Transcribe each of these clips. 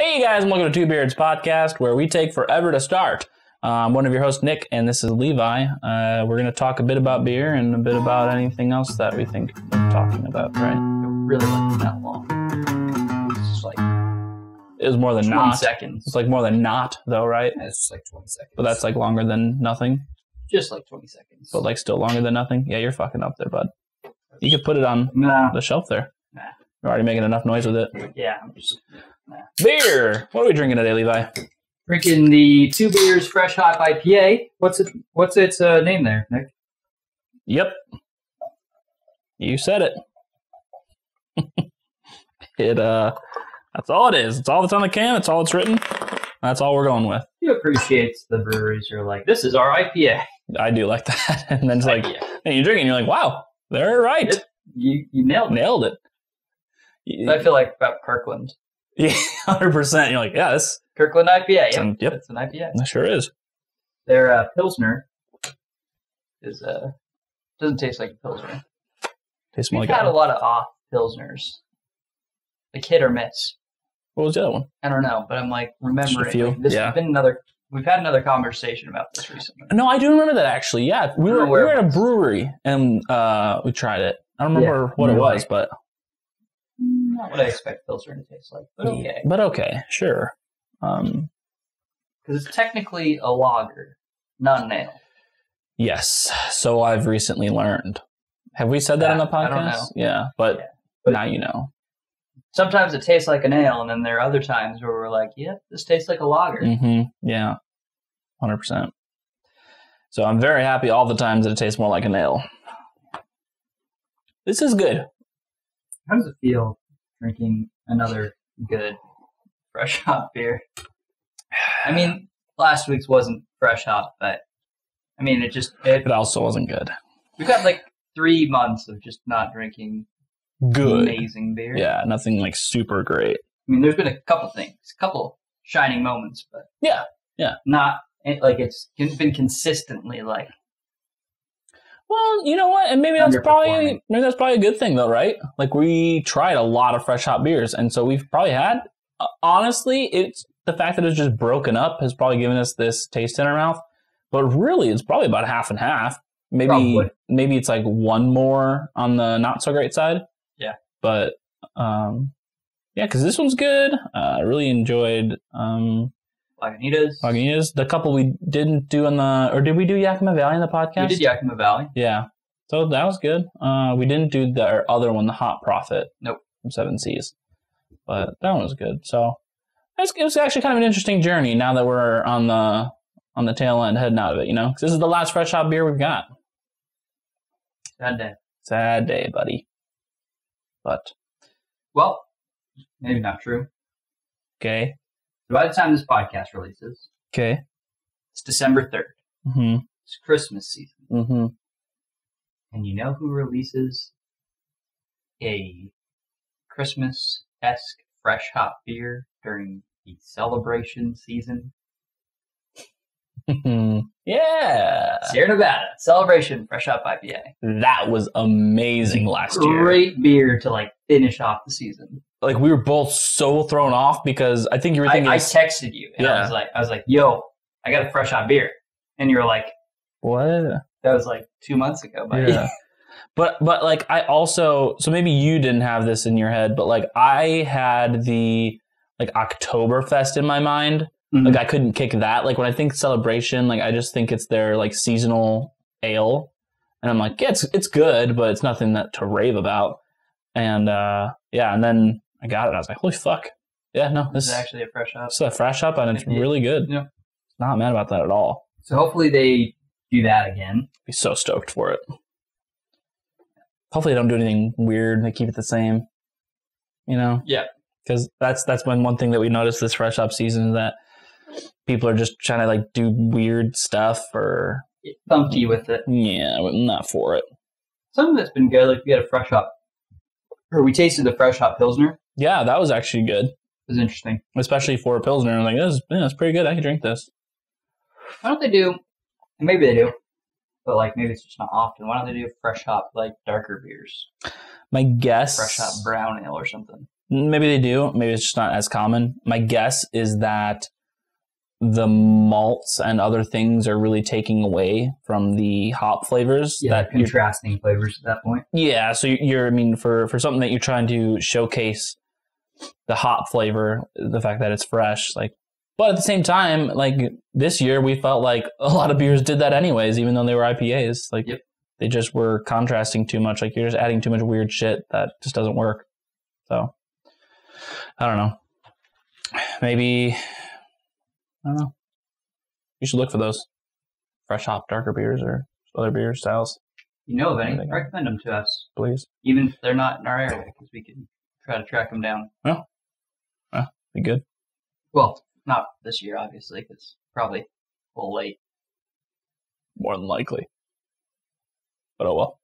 Hey guys, and welcome to Two Beards Podcast, where we take forever to start. I'm one of your hosts, Nick, and this is Levi. We're going to talk a bit about beer and a bit about anything else that we think we're talking about, right? It really wasn't that long. It's just like It was more than 20 not. seconds. It's like more than not, though, right? Yeah, it's just like 20 seconds. But that's like longer than nothing. just like 20 seconds. But like still longer than nothing. Yeah, you're fucking up there, bud. You could put it on Nah. the shelf there. Nah. You're already making enough noise with it. Yeah, I'm just Beer! What are we drinking today, Levi? drinking the Two Beers Fresh Hop IPA. What's its name there, Nick? Yep. You said it. That's all it is. It's all that's on the can. It's all it's written. That's all we're going with. He appreciates the breweries who are like, this is our IPA. I do like that. And then it's like, IPA. and you drink it and you're like, wow, they're right. You nailed it. Nailed it. I feel like about Kirkland. Yeah, 100%. You're like, yeah, this Kirkland IPA. Yep. It's an IPA. sure is. Their Pilsner is doesn't taste like a Pilsner. Tastes more We've like had a lot of off Pilsners. Like hit or miss. What was the other one? I don't know, but I'm like Just a remembering. few, Like, this yeah. has been we've had another conversation about this recently. No, I do remember that actually. Yeah, we don't know were where it at a was. brewery and we tried it. I don't remember what it we were was, like- but Not what I expect Pilsner to taste like, but okay. But okay, sure. Because it's technically a lager, not an ale. Yes. So I've recently learned. Have we said that on the podcast? I don't know. Yeah, but But- now you know. Sometimes it tastes like an ale, and then there are other times where we're like, yeah, this tastes like a lager. Mm-hmm. Yeah. 100%. So I'm very happy all the times that it tastes more like an ale. This is good. How does it feel drinking another good fresh hop beer? I mean, last week's wasn't fresh hop, but I mean, It also wasn't good. we've got like 3 months of just not drinking Good. amazing beer. Yeah, nothing like super great. I mean, there's been a couple things, a couple shining moments, but Yeah. not like it's been consistently like Well, you know what? And maybe that's Underperforming. probably a good thing though, right? Like we tried a lot of fresh hop beers, and so we've probably had honestly, it's the fact that it's just broken up has probably given us this taste in our mouth. But really, it's probably about half and half. Probably. Maybe it's like one more on the not so great side. Yeah. But yeah, because this one's good. I really enjoyed Lagunitas. The couple we didn't do or did we do Yakima Valley in the podcast? We did Yakima Valley. Yeah. So that was good. We didn't do the other one, the Hot Prophet. Nope. From Seven Seas. But that one was good. So it was actually kind of an interesting journey now that we're on the tail end heading out of it, you know? 'Cause this is the last fresh hop beer we've got. Sad day. Sad day, buddy. But, Well, maybe not true. okay. By the time this podcast releases, Okay. it's December 3rd. Mm-hmm. It's Christmas season. Mm-hmm. And you know who releases a Christmas-esque fresh hop beer during the celebration season? Yeah. Sierra Nevada Celebration Fresh Hop IPA. That was amazing last year. Great beer to like finish off the season. Like we were both so thrown off because I think you were thinking I texted you and Yeah. I was like, yo, I got a fresh hop beer. And you were like, what? that was like 2 months ago, buddy. Yeah. But like I also, so maybe you didn't have this in your head, but like I had the like Oktoberfest in my mind. Mhm. Like I couldn't kick that. Like when I think celebration, like I just think it's their like seasonal ale. And I'm like, yeah, it's good, but it's nothing to rave about. And yeah, and then I got it. I was like, holy fuck. Yeah, no, This this is actually a fresh hop. is a fresh up and it's Yeah. really good. Yeah. Not mad about that at all. So hopefully they do that again. Be so stoked for it. Hopefully they don't do anything weird. They keep it the same. You know? Yeah. Because that's one thing that we noticed this fresh up season is that people are just trying to like do weird stuff or Get funky with it. yeah, I'm not for it. Some of it's been good. Like we had a fresh hop, or we tasted the fresh hop Pilsner. Yeah, that was actually good, It was interesting. especially for a Pilsner. I'm like, that's pretty good. I can drink this. Why don't they do, and maybe they do, but like maybe it's just not often. Why don't they do fresh hop, like darker beers? My guess, Fresh hop brown ale or something. Maybe they do. Maybe it's just not as common. My guess is that the malts and other things are really taking away from the hop flavors. Yeah, that contrasting flavors at that point. Yeah, so I mean, for something that you're trying to showcase the hop flavor, the fact that it's fresh, like, but at the same time, like this year, we felt like a lot of beers did that anyways, even though they were IPAs. Like, They just were contrasting too much. Like, you're just adding too much weird shit that just doesn't work. So, I don't know. Maybe, I don't know. You should look for those fresh hop darker beers or other beer styles. You know of any? Recommend them to us, please. Even if they're not in our area, because we can try to track them down. Oh, be good. Well, not this year, obviously, because probably a little late. More than likely. But oh well.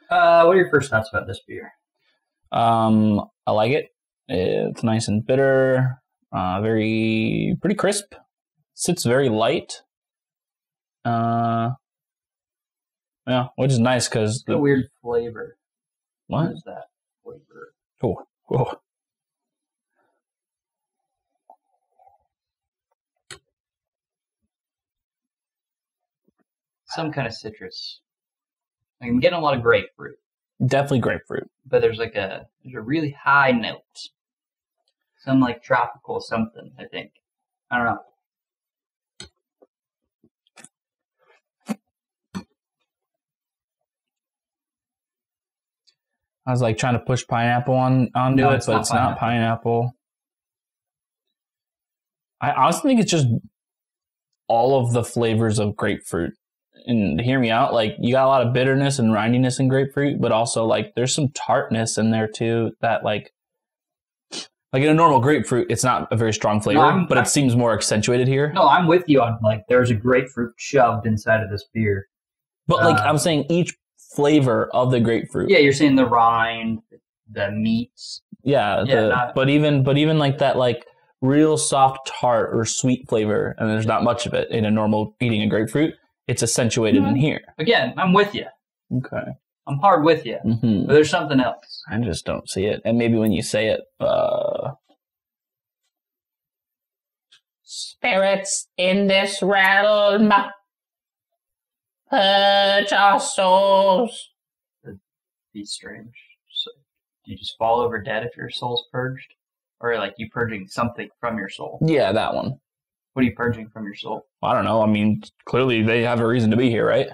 What are your first thoughts about this beer? I like it. It's nice and bitter. Pretty crisp. Sits very light. Yeah, which is nice because a weird flavor. What is that flavor? Oh, whoa. Some kind of citrus. Like, I'm getting a lot of grapefruit. Definitely grapefruit. But there's a really high note. Some like tropical something, I think. I don't know. I was like trying to push pineapple onto it, but it's not pineapple. I honestly think it's just all of the flavors of grapefruit. And hear me out, like you got a lot of bitterness and rindiness in grapefruit, but also like there's some tartness in there too that like in a normal grapefruit, it's not a very strong flavor, but it seems more accentuated here. No, I'm with you on like there's a grapefruit shoved inside of this beer. But like I'm saying each flavor of the grapefruit. Yeah, you're saying the rind, the meats. Yeah, but even like that like real soft tart or sweet flavor, and there's not much of it in a normal eating a grapefruit. It's accentuated in here. Again, I'm with you. Okay. I'm hard with you. Mm-hmm. But there's something else. I just don't see it. And maybe when you say it, spirits in this realm, purge our souls. That'd be strange. So, do you just fall over dead if your soul's purged? Or like you purging something from your soul? Yeah, that one. What are you purging from your soul? I don't know. I mean, clearly they have a reason to be here, right?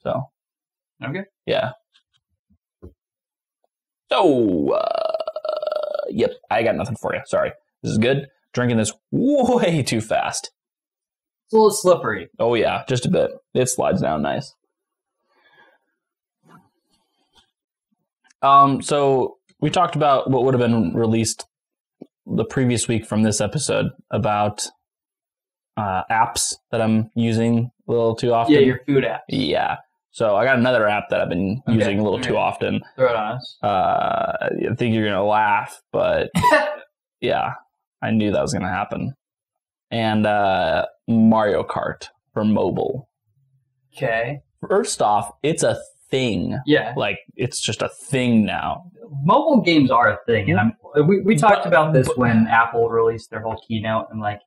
So. Okay. Yeah. So, yep, I got nothing for you. Sorry. This is good. Drinking this way too fast. It's a little slippery. Oh, yeah, just a bit. It slides down nice. So, we talked about what would have been released the previous week from this episode about apps that I'm using a little too often. Yeah, your food apps. Yeah. So I got another app that I've been using a little too often. Throw it on us. I think you're going to laugh, but yeah, I knew that was going to happen. And Mario Kart for mobile. Okay. First off, it's a thing. Yeah. Like, it's just a thing now. Mobile games are a thing. And we talked about this when Apple released their whole keynote and like,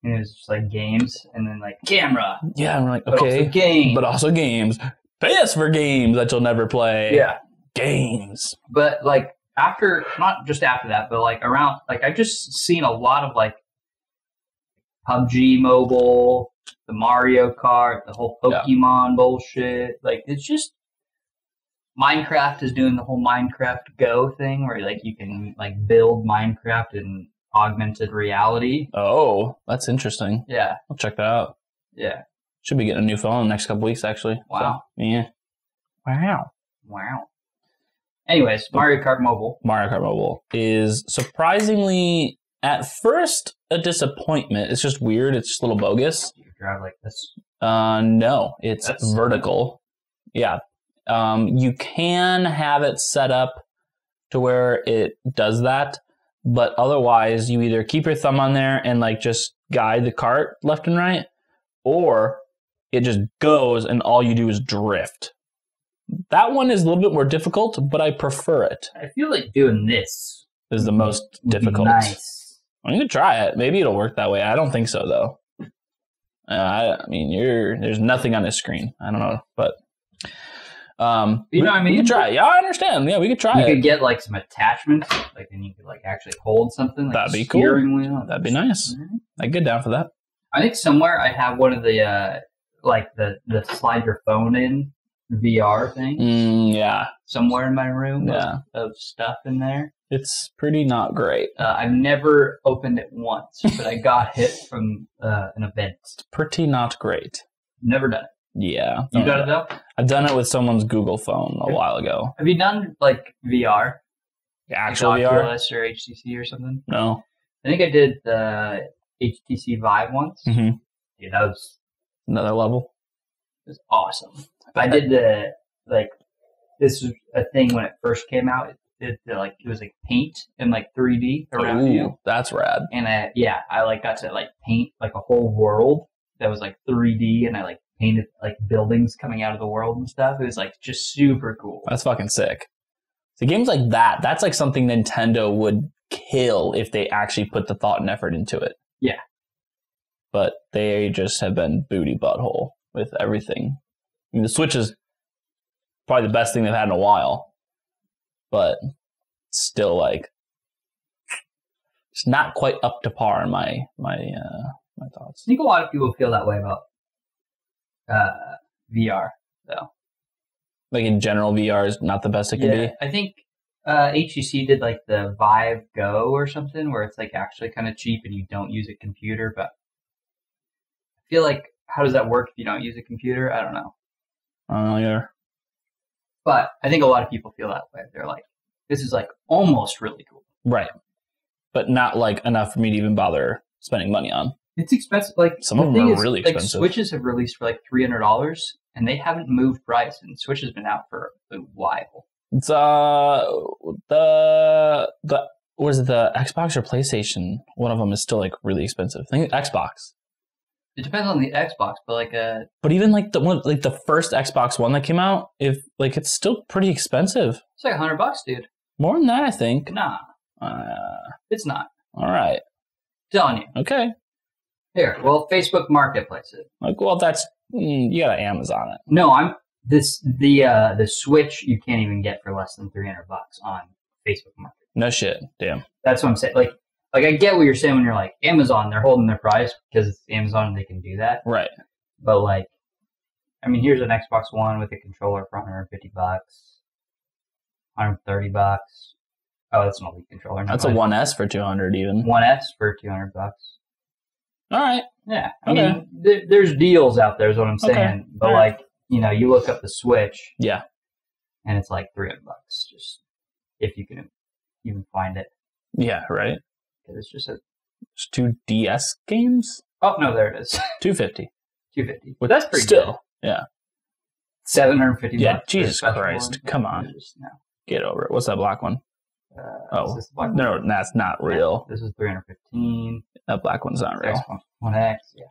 and it was just like games and then like camera. Yeah, I'm like, okay, but also games. Pay us for games that you'll never play. Yeah. Games. But like after, not just after that, but like around, like I've just seen a lot of like PUBG Mobile, the Mario Kart, the whole Pokemon bullshit. Like it's just, Minecraft is doing the whole Minecraft Go thing where like you can like build Minecraft in augmented reality. Oh, that's interesting. Yeah. I'll check that out. Yeah. Should be getting a new phone in the next couple weeks, actually. Wow. So, yeah. Wow. Anyways, Mario Kart Mobile. Mario Kart Mobile is surprisingly, at first, a disappointment. It's just weird. It's just a little bogus. Do you drive like this? No. It's vertical. Yeah. You can have it set up to where it does that. But otherwise, you either keep your thumb on there and like just guide the cart left and right, or it just goes and all you do is drift. That one is a little bit more difficult, but I prefer it. I feel like doing this Is the most would be difficult. nice. Well, you could try it. Maybe it'll work that way. I don't think so, though. I mean, there's nothing on this screen. I don't know, but You know what I mean? We could try it. Yeah, I understand. Yeah, we could try You it. could get like some attachments, like then you could like actually hold something. Like That'd be a cool. steering wheel. That'd be nice. I'd get down for that. I think somewhere I have one of the like the slide your phone in VR thing. Yeah, Somewhere in my room. Yeah. Of stuff in there. it's pretty not great. I've never opened it once, but I got hit from an event. Pretty not great. Never done it. Yeah. You done it though? I've done it with someone's Google phone a while ago. Have you done like VR? Actual like VR? Oculus or HTC or something? No. I think I did the HTC Vive once. Mm-hmm. Dude, that was Another level. awesome. I did the like this was a thing when it first came out. It was like paint and like 3D around you. That's rad. And I like got to like paint like a whole world that was like 3D, and I like painted like buildings coming out of the world and stuff. It was like just super cool. That's fucking sick. So games like that, that's like something Nintendo would kill if they actually put the thought and effort into it. Yeah. But they just have been booty butthole with everything. I mean, the Switch is probably the best thing they've had in a while, but still, like, it's not quite up to par in my thoughts. I think a lot of people feel that way about VR, though. Like in general, VR is not the best it can be. I think HTC did like the Vive Go or something, where it's like actually kind of cheap and you don't use a computer. But I feel like, how does that work if you don't use a computer? I don't know. I don't know either. But I think a lot of people feel that way. They're like, this is like almost really cool. Right. But not like enough for me to even bother spending money on. It's expensive. Like Some of the them thing are is, really like, expensive. Switches have released for like $300, and they haven't moved price. And Switch has been out for a while. It's was it the Xbox or PlayStation? One of them is still like really expensive. I think Xbox. It depends on the Xbox, but like But even like the one, like the first Xbox One that came out, if like it's still pretty expensive. it's like $100, dude. More than that, I think. Nah, it's not. All right. Telling you. Okay. Here, well, Facebook Marketplace it. Like, well, that's you got to Amazon it. No, the Switch you can't even get for less than $300 on Facebook Market. No shit. Damn. That's what I'm saying. Like I get what you're saying when you're like Amazon, they're holding their price because it's Amazon and they can do that. Right. But like, I mean, here's an Xbox One with a controller for $150, $130. Oh, that's an Elite controller. That's a 1S for 200 even. 1S for $200. All right. Yeah, I Okay. mean, there's deals out there, is what I'm saying. Okay. But All right. like, you look up the Switch, Yeah. and it's like $300, just if you can even find it, Yeah. Right. because it's just a. It's 2 DS games. Oh no, there it is, $250. $250. But That's pretty still. good. Yeah. $750. Yeah, for a Jesus special Christ, one. come on. No. Get over it. What's that black one? Is this the black one? No, that's not real. This is $315. That black one's not real. Xbox One X, yeah.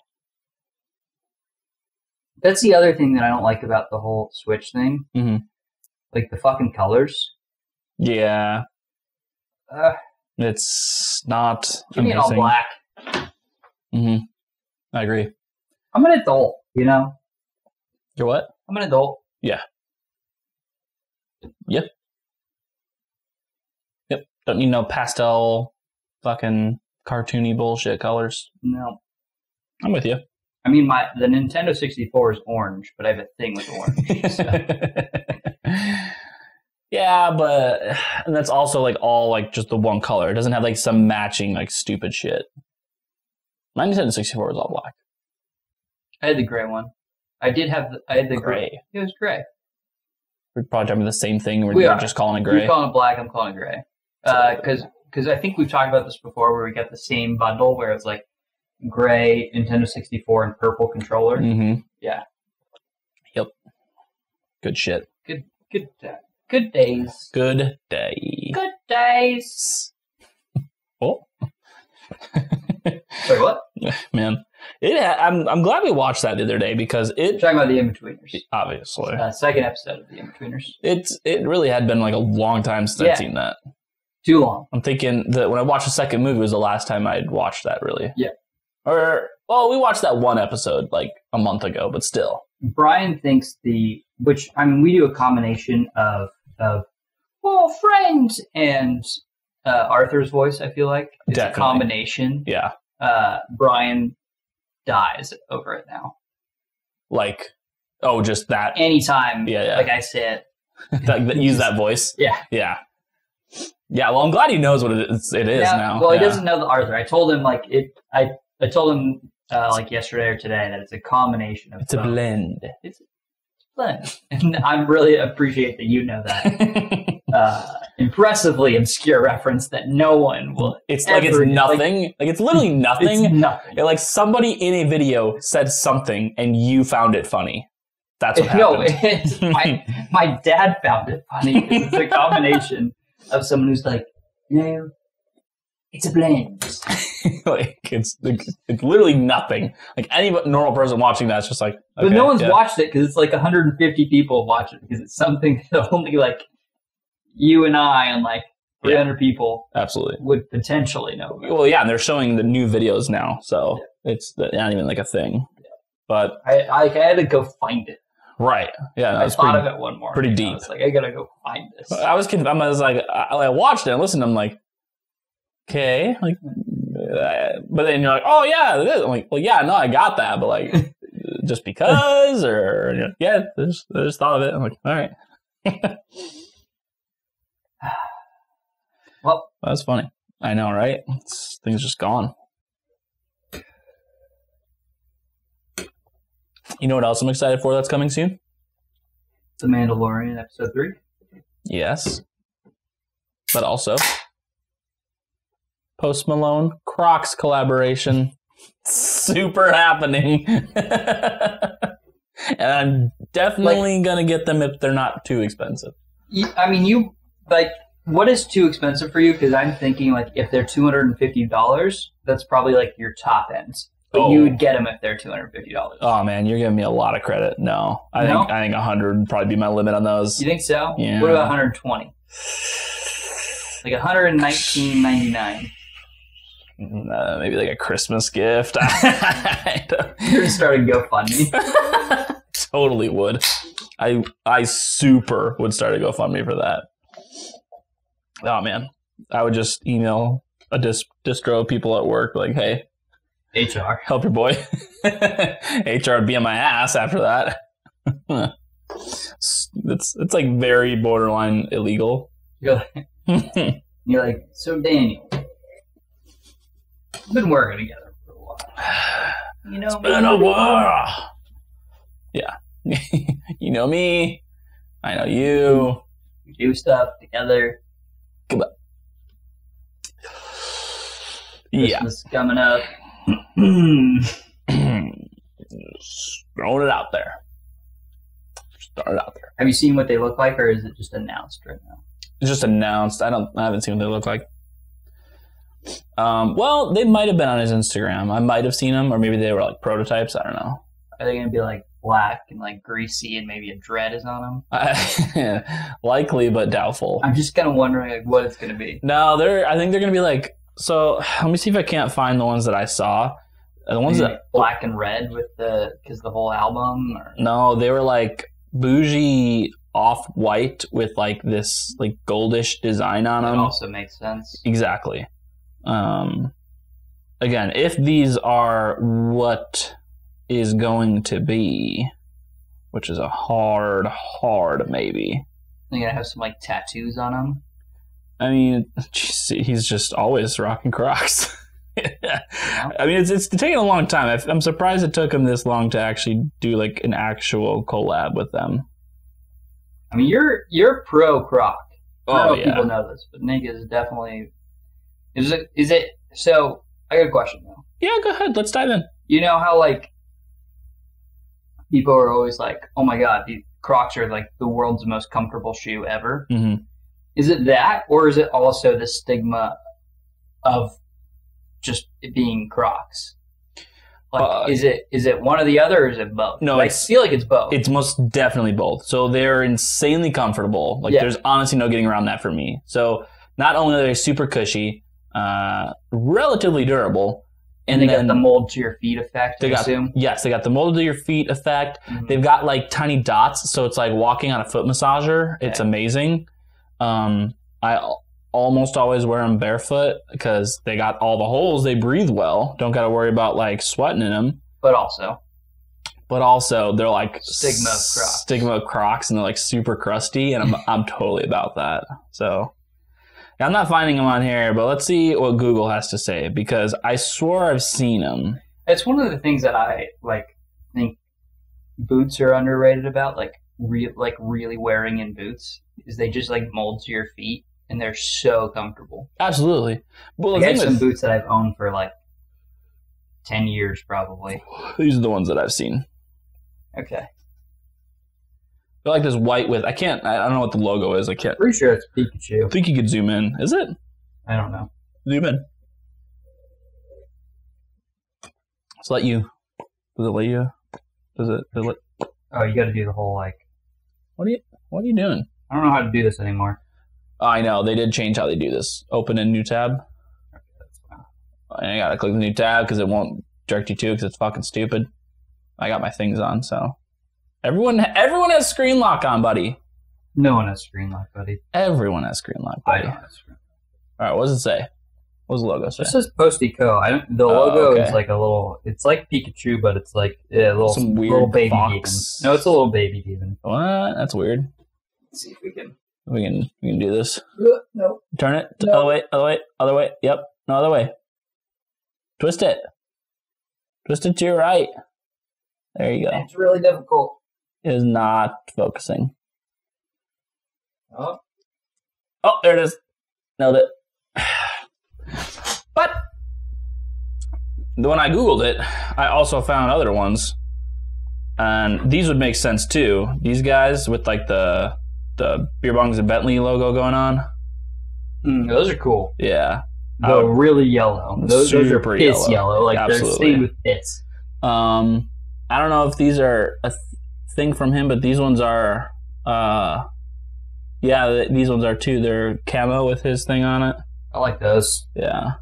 That's the other thing that I don't like about the whole Switch thing. Mhm. Like the fucking colors. Yeah. Uh, It's not give me it all amazing. black. Mm-hmm. I agree. I'm an adult, You're what? I'm an adult. Yep. Don't need no pastel fucking cartoony bullshit colors. No. I'm with you. I mean, the Nintendo 64 is orange, but I have a thing with orange. So. Yeah, but and that's also like all like just the one color. It doesn't have like some matching like stupid shit. My Nintendo 64 was all black. I had the gray one. I had the gray. Gray. It was gray. We're probably talking about the same thing. We We're are. just calling it You're gray. calling it black, I'm calling it gray. Because I think we've talked about this before, where we got the same bundle where it's like gray Nintendo 64 and purple controller. Mm-hmm. Yeah. Yep. Good shit. Good days. Good day. Good days. Oh. Wait, what? Man, I'm glad we watched that the other day because We're talking about the In-Betweeners. obviously Second episode of the In-Betweeners. it really had been like a long time since I'd seen that. Too long. I'm thinking that when I watched the second movie was the last time I'd watched that really. Yeah. Or well, we watched that one episode like a month ago, but still. Brian thinks we do a combination of friends and Arthur's voice. I feel like it's Definitely. a combination. Yeah. Brian dies over it now. Like, oh, just that. Anytime, Yeah. like I said, Use that voice. yeah. Yeah. Yeah. Well, I'm glad he knows what it is now. Well, yeah. he doesn't know the Arthur. I told him like it. I told him like yesterday or today that it's a combination of. It's a both. blend. It's a blend, and I really appreciate that you know that. Impressively obscure reference that no one will. It's like it's nothing. Like it's literally nothing. It's nothing. Like somebody in a video said something and you found it funny. That's what No, happened. it's my dad found it funny. It's a combination of someone who's like, no, it's a blend. Like it's literally nothing. Like any normal person watching that's just like. Okay, But no one's yeah. watched it because it's like 150 people watch it because it's something that only like you and I and like 300 people Absolutely. would potentially know about. Well, yeah, and they're showing the new videos now, so it's not even like a thing. But I had to go find it. right, yeah, no, I it's thought pretty, of it one morning. pretty I deep. was like, I gotta go find this. I was like, I watched it and listened. I'm like, okay, like, but then you're like, oh yeah, it is. I'm like, well, yeah, no, I got that, but like, just because, or you know, yeah, I just thought of it. I'm like, all right, Well, that's funny. I know, right? Things just gone. You know what else I'm excited for that's coming soon? The Mandalorian episode 3. Yes. But also Post Malone Crocs collaboration. Super happening. And I'm definitely going to get them if they're not too expensive. I mean, you like what is too expensive for you? Because I'm thinking like if they're $250, that's probably like your top end. But you would get them if they're $250. Oh man, you're giving me a lot of credit. No, I think 100 would probably be my limit on those. You think so? Yeah. What about 120? Like $119.99. Maybe like a Christmas gift. You're gonna start a GoFundMe. Totally would. I super would start a GoFundMe for that. Oh man, I would just email a distro people at work like, hey, HR. help your boy. HR would be on my ass after that. It's like very borderline illegal. You're like, so Daniel, we've been working together for a while. You know, it's been a while. Yeah. You know me. I know you. we do stuff together. Yeah. Christmas is coming up. Just throwing it out there. Just throwing it out there. Have you seen what they look like, or is it just announced right now? It's just announced. I haven't seen what they look like. Well, they might have been on his Instagram. I might have seen them, or maybe they were like prototypes. I don't know. Are they gonna be like black and like greasy, and maybe a dread is on them? Likely, but doubtful. I'm just kind of wondering like what it's gonna be. No, I think they're gonna be like. So let me see if I can't find the ones that I saw. The ones Maybe that like black and red with because the whole album. Or... No, they were like bougie off-white with like this like goldish design on That them. also makes sense. Exactly. Again, if these are what is going to be, which is a hard maybe. They're gonna have some like tattoos on them. I mean, he's just always rocking Crocs. I mean, it's taken a long time. I'm surprised it took him this long to actually do like an actual collab with them. I mean, you're pro Croc. I don't know if yeah. people know this, but Nick is definitely. Is it? So I got a question though. Yeah, go ahead. Let's dive in. You know how like people are always like, "Oh my God, the Crocs are like the world's most comfortable shoe ever." Mm-hmm. Is it that, or is it also the stigma of just it being Crocs? Like, is it one or the other, or is it both? No, I feel like it's both. It's most definitely both. So they're insanely comfortable. Like there's honestly no getting around that for me. So not only are they super cushy, relatively durable, and they got the mold to your feet effect. Yes, they got the mold to your feet effect. Mm-hmm. They've got like tiny dots, so it's like walking on a foot massager. Okay. It's amazing. I almost always wear them barefoot because they got all the holes. They breathe well. Don't got to worry about like sweating in them. But also, they're like Stigma Crocs, and they're like super crusty, and I'm totally about that. So I'm not finding them on here, but let's see what Google has to say because I swore I've seen them. It's one of the things that I think boots are underrated about, really wearing in boots is they just like mold to your feet. And they're so comfortable. Absolutely. Well, I have some boots that I've owned for like 10 years, probably. These are the ones that I've seen. Okay. They're like this white with. I don't know what the logo is. I can't. Pretty sure it's Pikachu. I think you could zoom in. Is it? I don't know. Zoom in. Does it let you? Does it? Oh, you got to do the whole like. What are you doing? I don't know how to do this anymore. Oh, I know. They did change how they do this. Open a new tab. Okay, that's fine. And you gotta click the new tab because it won't direct you to because it's fucking stupid. I got my things on, so. Everyone has screen lock on, buddy. No one has screen lock, buddy. Everyone has screen lock, buddy. I don't have screen lock. All right, what does it say? What does the logo say? It says Posty Co. The logo is like a little. It's like Pikachu, but it's like a little, some weird little baby fox. demon. No, it's a little baby demon. What? That's weird. Let's see if we can. We can do this. No. Turn it. No. Other way. Yep. No, other way. Twist it. Twist it to your right. There you go. It's really difficult. It is not focusing. Oh, there it is. Nailed it. But when I Googled it, I also found other ones. And these would make sense too. These guys with like the Beer Bongs and Bentley logo going on. Those are cool. Yeah. They're really yellow. Those are piss yellow. Like absolutely. They're stained with piss. I don't know if these are a thing from him, but these ones are, these ones are too. They're camo with his thing on it. I like those. Yeah.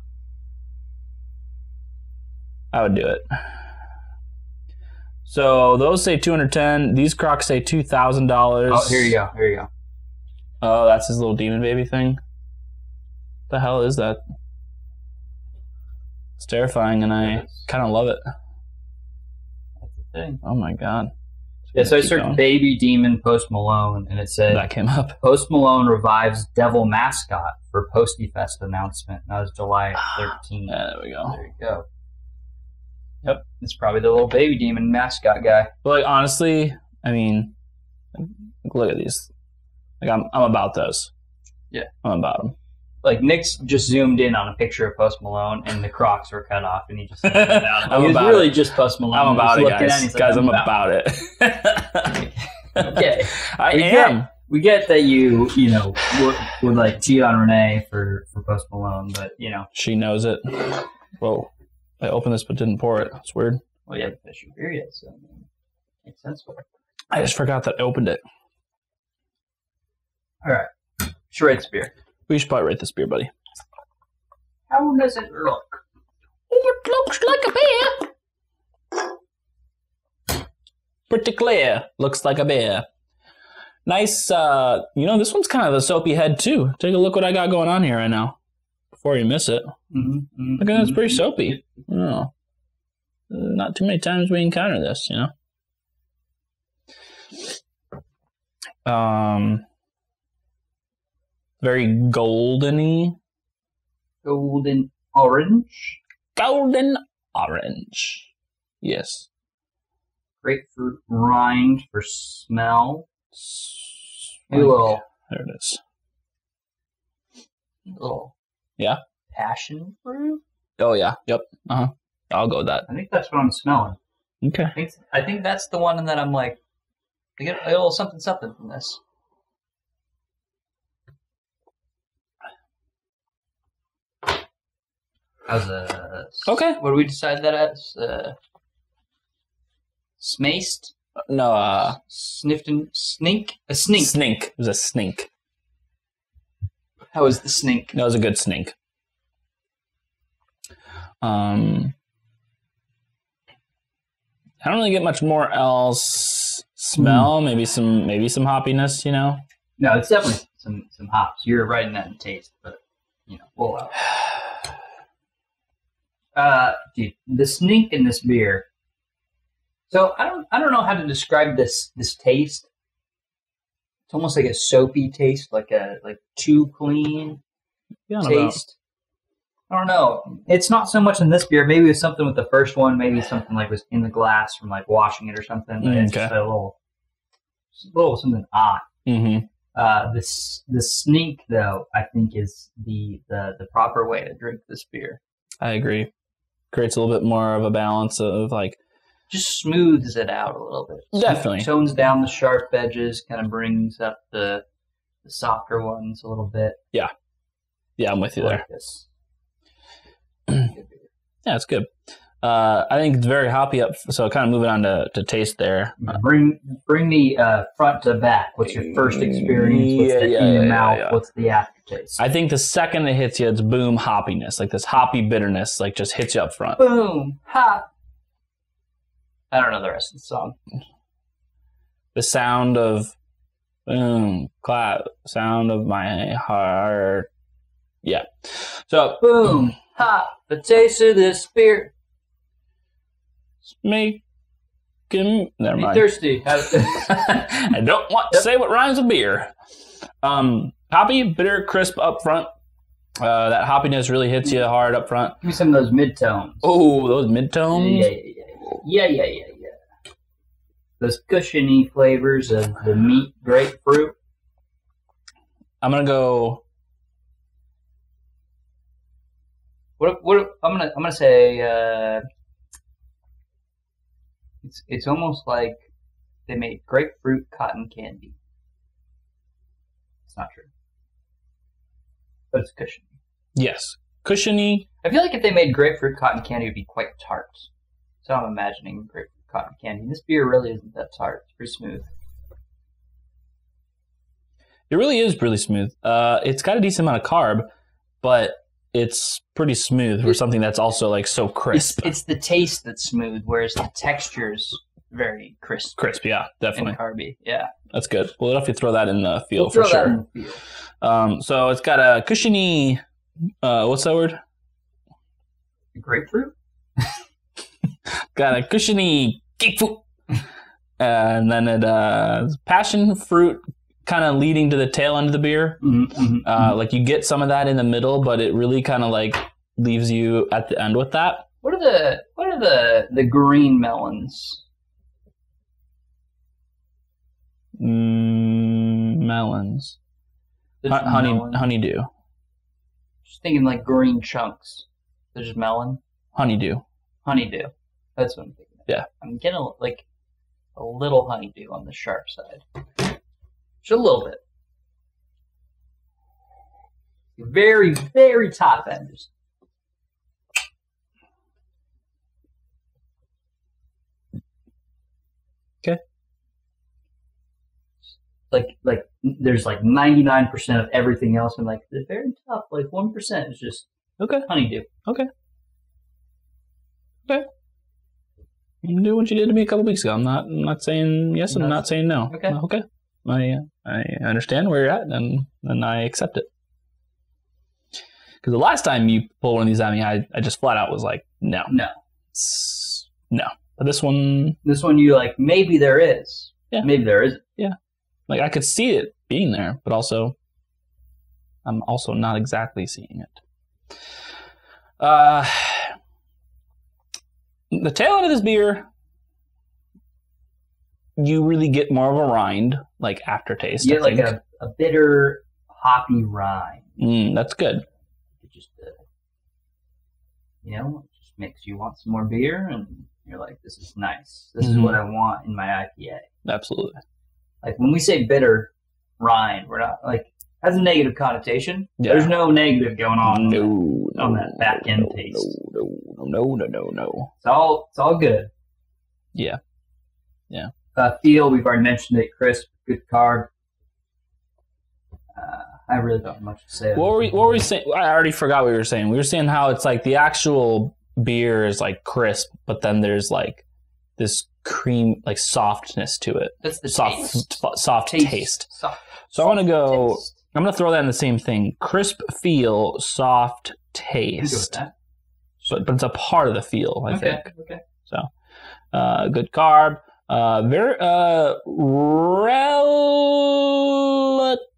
I would do it. So those say $210. These Crocs say $2,000. Oh, here you go. Oh, that's his little demon baby thing. The hell is that? It's terrifying, and I kind of love it. That's the thing. Oh my god. Yeah, so I searched Baby Demon Post Malone, and it said that came up. Post Malone revives Devil mascot for Posty Fest announcement. That was July 13th. Yeah, there we go. There you go. Yep, it's probably the little Baby Demon mascot guy. But like honestly, I mean, look at these. Like I'm about those. Yeah, I'm about them. Like Nick's just zoomed in on a picture of Post Malone, and the Crocs were cut off, and he just. He was really just Post Malone. I'm about it, guys. Guys, I'm about it. Okay, I am. We get that you would like cheat on Renee for Post Malone, but she knows it. Whoa. I opened this but didn't pour it. It's weird. Well, you haven't finished your beer yet, so makes sense for it. I just forgot that I opened it. All right. Should rate this beer. We should probably rate this beer, buddy. How does it look? It looks like a beer. Pretty clear. Looks like a beer. Nice. This one's kind of a soapy head, too. Take a look what I got going on here right now. Before you miss it. Look at that, it's pretty soapy. Oh. Not too many times we encounter this, Very golden-y. Golden orange? Golden orange. Yes. Grapefruit rind for smell. Maybe a little. There it is. Little. Yeah. Passion fruit? Oh, yeah. Yep. Uh-huh. I'll go with that. I think that's what I'm smelling. Okay. I think that's the one that I'm like, I get a little something from this. How's okay. What do we decide that as? Smaced? No, Sniffed and snink? A snink. snink. It was a snink. How was the snink? That was a good snink. I don't really get much more else. Smell, maybe some hoppiness, you know. No, it's definitely some hops. You're right in that in taste, but you know, we'll dude, the snink in this beer. So I don't know how to describe this taste. It's almost like a soapy taste, like too clean taste. I don't know. It's not so much in this beer. Maybe it was something with the first one. Maybe something like was in the glass from like washing it or something. But it's just a little something odd. Mm-hmm. The snink though, I think is the proper way to drink this beer. I agree. Creates a little bit more of a balance of like. Just smooths it out a little bit. Definitely. Tones down the sharp edges, kind of brings up the softer ones a little bit. Yeah. Yeah, I'm with you there. This. Yeah, it's good. I think it's very hoppy up. So kind of moving on to taste there. Bring the front to back. What's your first experience? What's in your mouth? Yeah. What's the aftertaste? I think the second it hits you, it's boom hoppiness. Like this hoppy bitterness, like just hits you up front. Boom hop. I don't know the rest of the song. The sound of boom, clap, sound of my heart. Yeah. So boom, hop, the taste of this beer. Make him never mind. Thirsty. I don't want to say what rhymes with beer. Hoppy, bitter, crisp up front. That hoppiness really hits you hard up front. Give me some of those mid-tones. Oh, those mid-tones? Yeah. Those cushiony flavors of the meat grapefruit. I'm gonna go. What I'm gonna say. It's almost like they made grapefruit cotton candy. It's not true, but it's cushiony. Yes, cushiony. I feel like if they made grapefruit cotton candy, it would be quite tart. So I'm imagining grapefruit cotton candy. This beer really isn't that tart. It's pretty smooth. It really is really smooth. It's got a decent amount of carb, but it's pretty smooth for something that's also like so crisp. It's the taste that's smooth, whereas the texture's very crisp. Crisp, yeah, definitely. And carby, yeah. That's good. We'll definitely throw that in the feel for sure. In the feel. So it's got a cushiony. What's that word? Grapefruit. Got a cushiony grapefruit, and then it passion fruit, kind of leading to the tail end of the beer. Like you get some of that in the middle, but it really kind of like leaves you at the end with that. What are the green melons? Melons. Honeydew. Just thinking like green chunks. They're just melon. Honeydew. That's what I'm thinking. Yeah. I'm getting a little honeydew on the sharp side. Just a little bit. Very, very top end. Okay. Like there's like 99% of everything else, and like the very top, like 1% is just honeydew. Okay. You can do what you did to me a couple weeks ago. I'm not saying yes, I'm not saying no. Okay. I understand where you're at, and I accept it. Because the last time you pulled one of these at me, I just flat out was like, no. No. But this one, you like, maybe there is. Yeah. Maybe there isn't. Yeah. Like I could see it being there, but also, I'm also not exactly seeing it. The tail end of this beer, you really get more of a rind, like aftertaste. You get like a bitter, hoppy rind. That's good. It just, it just makes you want some more beer, and you're like, this is nice. This is what I want in my IPA. Absolutely. Like when we say bitter rind, we're not like has a negative connotation. Yeah. There's no negative going on on that back end taste. No. It's all good. Yeah. Yeah. Feel, we've already mentioned it. Crisp, good carb. I really don't have much to say. What were we saying? I already forgot what we were saying. We were saying how it's like the actual beer is like crisp, but then there's like this cream, like softness to it. That's the soft taste. So I want to go. Taste. I'm going to throw that in the same thing. Crisp feel, soft taste. But it's a part of the feel, I think. Okay. So, good carb. Very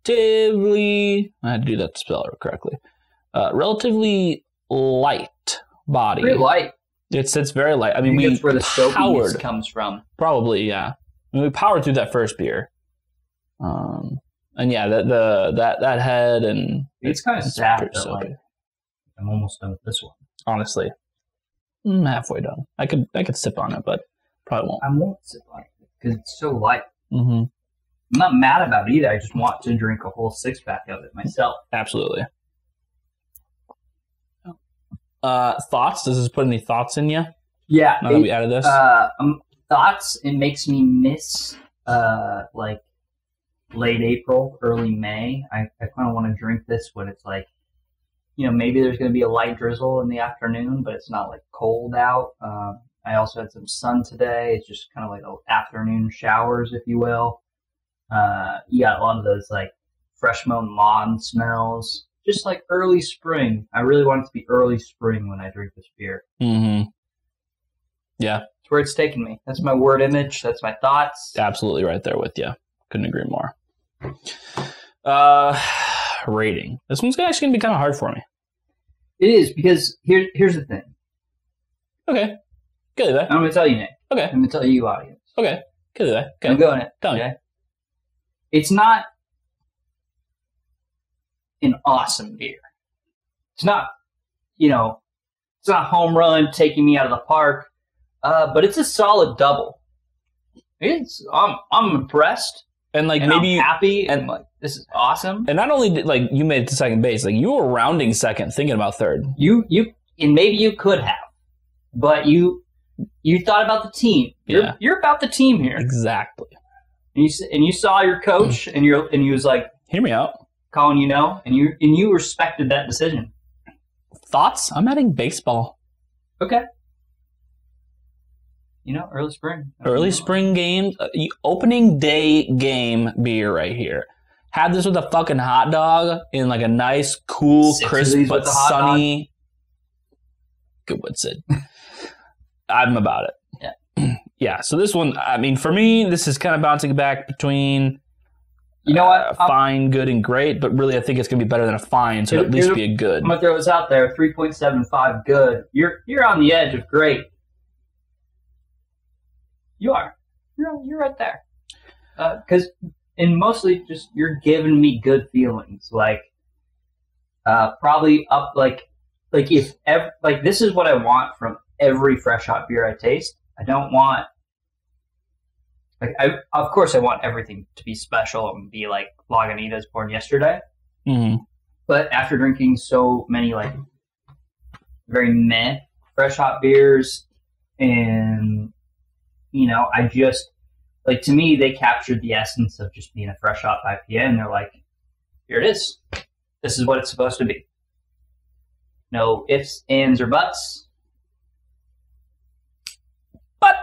relatively. I had to do that to spell it correctly. Relatively light body. Pretty light. It's very light. I mean, that's where the soapiness comes from. Probably, yeah. I mean, we powered through that first beer. And yeah, that head and it's kind of sad that like I'm almost done with this one. Honestly, I'm halfway done. I could sip on it, but probably won't. I won't sip on it because it's so light. Mm-hmm. I'm not mad about it either. I just want to drink a whole 6-pack of it myself. Absolutely. Thoughts? Does this put any thoughts in you? Yeah. Now that we added this? Thoughts. It makes me miss like late April, early May. I kind of want to drink this when it's like, maybe there's going to be a light drizzle in the afternoon, but it's not like cold out. I also had some sun today. It's just kind of like afternoon showers, if you will. You got a lot of those like fresh mown lawn smells, just like early spring. I really want it to be early spring when I drink this beer. Mm-hmm. Yeah. That's where it's taking me. That's my word image. That's my thoughts. Absolutely right there with you. Couldn't agree more. Rating. This one's actually going to be kind of hard for me. It is, because here's the thing. Okay. Good. I'm going to tell you, Nick. Okay. I'm going to tell you, audience. Okay. Good. Okay. I'm going it. Tell me. Okay. It's not an awesome beer. It's not, it's not a home run taking me out of the park, but it's a solid double. I'm impressed. And like and maybe I'm happy and like this is awesome. And not only did you made it to second base, like you were rounding second, thinking about third. You and maybe you could have, but you thought about the team. You're about the team here. Exactly. And you saw your coach and he was like, hear me out, calling and you respected that decision. Thoughts? I'm adding baseball. Okay. Early spring. Early spring games. Opening day game beer right here. Have this with a fucking hot dog in like a nice, cool, crisp, but sunny. Good one, Sid. I'm about it. Yeah. Yeah, so this one, I mean, for me, this is kind of bouncing back between fine, good, and great, but really I think it's going to be better than a fine, so at least be a good. I'm going to throw this out there, 3.75 good. You're on the edge of great. You are. You're right there. Because mostly just you're giving me good feelings. Like probably up like if ever, like this is what I want from every fresh hot beer I taste. I don't want of course I want everything to be special and be like Lagunitas born yesterday. Mm-hmm. But after drinking so many like very meh fresh hot beers and I just, to me, they captured the essence of just being a fresh hop IPA, and they're like, here it is. This is what it's supposed to be. No ifs, ands, or buts. But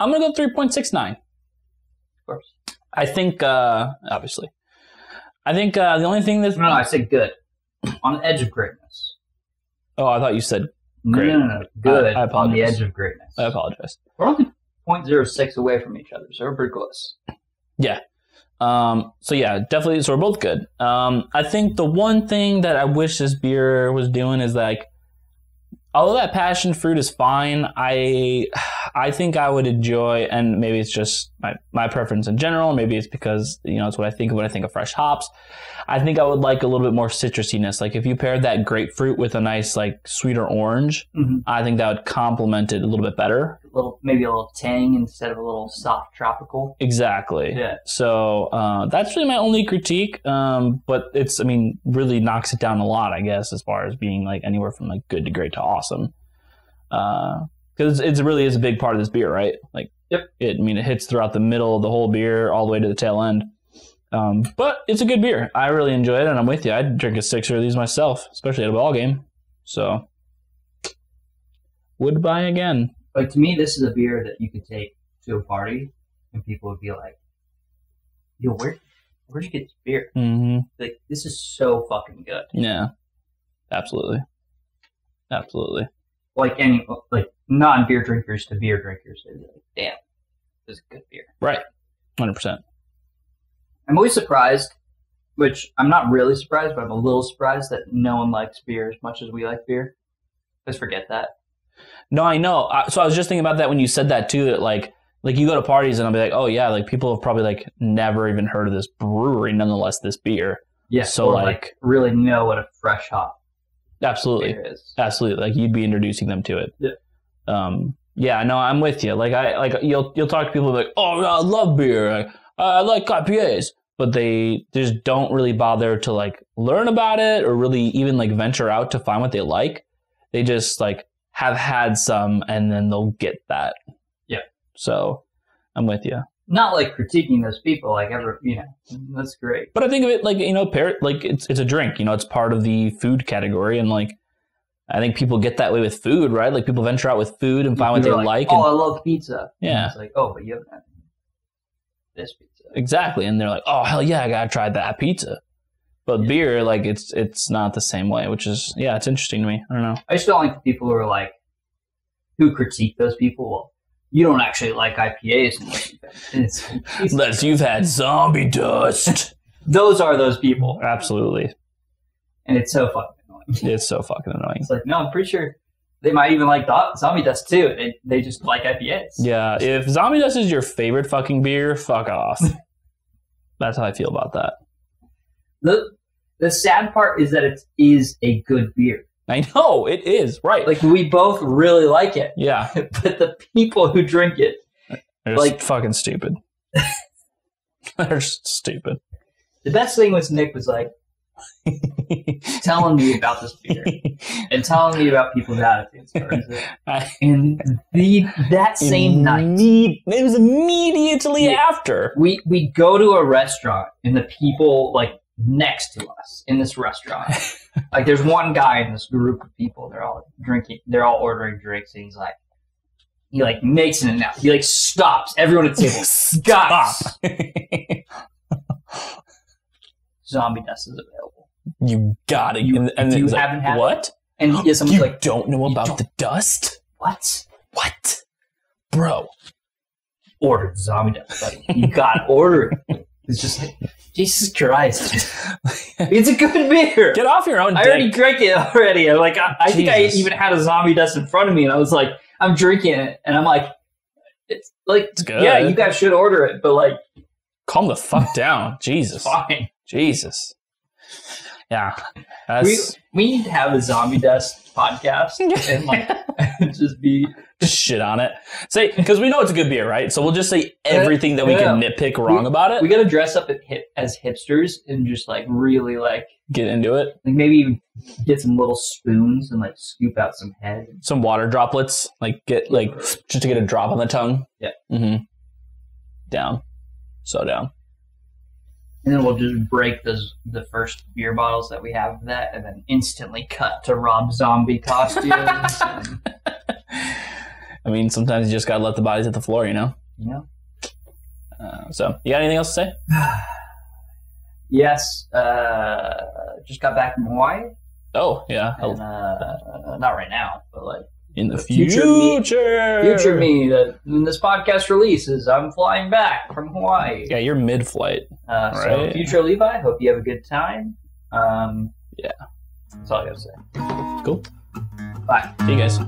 I'm going to go 3.69. Of course. I think, obviously. I think the only thing that's... No, I said good. On the edge of greatness. Oh, I thought you said... Great. No. Good. I apologize. On the edge of greatness. I apologize. We're only 0.06 away from each other, so we're pretty close. Yeah. So yeah, definitely. So we're both good. I think the one thing that I wish this beer was doing is like, although that passion fruit is fine, I think I would enjoy, and maybe it's just my preference in general, maybe it's because, it's what I think of when I think of fresh hops. I think I would like a little bit more citrusiness. Like if you paired that grapefruit with a nice like sweeter orange, mm-hmm. I think that would complement it a little bit better. Maybe a little tang instead of a little soft tropical. Exactly. Yeah. So that's really my only critique. But really knocks it down a lot, I guess, as far as being like anywhere from like good to great to awesome. Because it really is a big part of this beer, right? Like Yep. I mean, it hits throughout the middle of the whole beer, all the way to the tail end. But it's a good beer. I really enjoy it, and I'm with you. I'd drink a 6 of these myself, especially at a ball game. So, would buy again. Like, to me, this is a beer that you could take to a party, and people would be like, yo, where'd you get this beer? Mm-hmm. Like, this is so fucking good. Yeah, absolutely. Absolutely. Like, non-beer drinkers to beer drinkers, they'd be like, damn, this is a good beer. Right. 100%. I'm always surprised, which I'm not really surprised, but I'm a little surprised that no one likes beer as much as we like beer. Let's forget that. No, I know. So I was just thinking about that when you said that too. That like you go to parties and I'll be like, oh yeah, like people have probably like never even heard of this brewery. Nonetheless, this beer. Yeah. So or like really know what a fresh hop absolutely beer is. Absolutely. Like you'd be introducing them to it. Yeah. Yeah. No, I'm with you. Like you'll talk to people like, oh, I love beer. I like IPAs. But they just don't really bother to like learn about it or really even like venture out to find what they like. They just like have had some and then they'll get that. Yeah. So I'm with you. Not like critiquing those people, like ever, that's great. But I think of it like, like it's a drink, it's part of the food category. And like, I think people get that way with food, right? Like people venture out with food and find what they like. Oh, I love pizza. Yeah. And it's like, oh, but you haven't had this pizza. Exactly. And they're like, oh, hell yeah, I got to try that pizza. But beer, like, it's not the same way, which is, yeah, it's interesting to me. I don't know. I just don't like the people who are like, who critique those people. Well, you don't actually like IPAs unless you've had zombie dust. Those are those people. Absolutely. And it's so fucking annoying. It's so fucking annoying. It's like, no, I'm pretty sure they might even like zombie dust too. They just like IPAs. Yeah, if zombie dust is your favorite fucking beer, fuck off. That's how I feel about that. The sad part is that it is a good beer. I know, it is, right. Like, we both really like it. Yeah. But the people who drink it... They're like fucking stupid. They're just stupid. The best thing was Nick was like, telling me about this beer and telling me about people's attitudes towards it. And that same night, it was immediately after we go to a restaurant and the people like next to us in this restaurant, like there's one guy in this group of people. They're all drinking. They're all ordering drinks, and he makes an announcement. He like stops everyone at the table. Stop. Zombie dust is available. You got it. And you haven't had what? And yeah, someone's like, don't know about the dust? What? Bro. Order the zombie dust, buddy. You gotta order it. It's just like, Jesus Christ. It's a good beer. Get off your own dick. I already drank it already. I'm like, I think I even had a zombie dust in front of me, and I was like, I'm drinking it, and I'm like, it's good. Yeah, you guys should order it, but like, calm the fuck down. Jesus. Fine. Jesus. Yeah. We need to have a zombie dust podcast and like just shit on it. Say, because we know it's a good beer, right? So we'll just say everything that we can nitpick wrong about it. We got to dress up as hipsters and just like really like get into it. Like maybe even get some little spoons and like scoop out some head. Some water droplets. Like get like just to get a drop on the tongue. Yeah. Mm-hmm. Down. So down. And then we'll just break the first beer bottles that we have of that, and then instantly cut to Rob Zombie costumes. I mean, sometimes you just gotta let the bodies hit the floor, Yeah. So, you got anything else to say? Yes. Just got back from Hawaii. Oh, yeah. And, not right now, but like in the future. Future me. When this podcast releases, I'm flying back from Hawaii. Yeah, you're mid-flight. Right. So, future Levi, hope you have a good time. Yeah. That's all I gotta say. Cool. Bye. See you guys.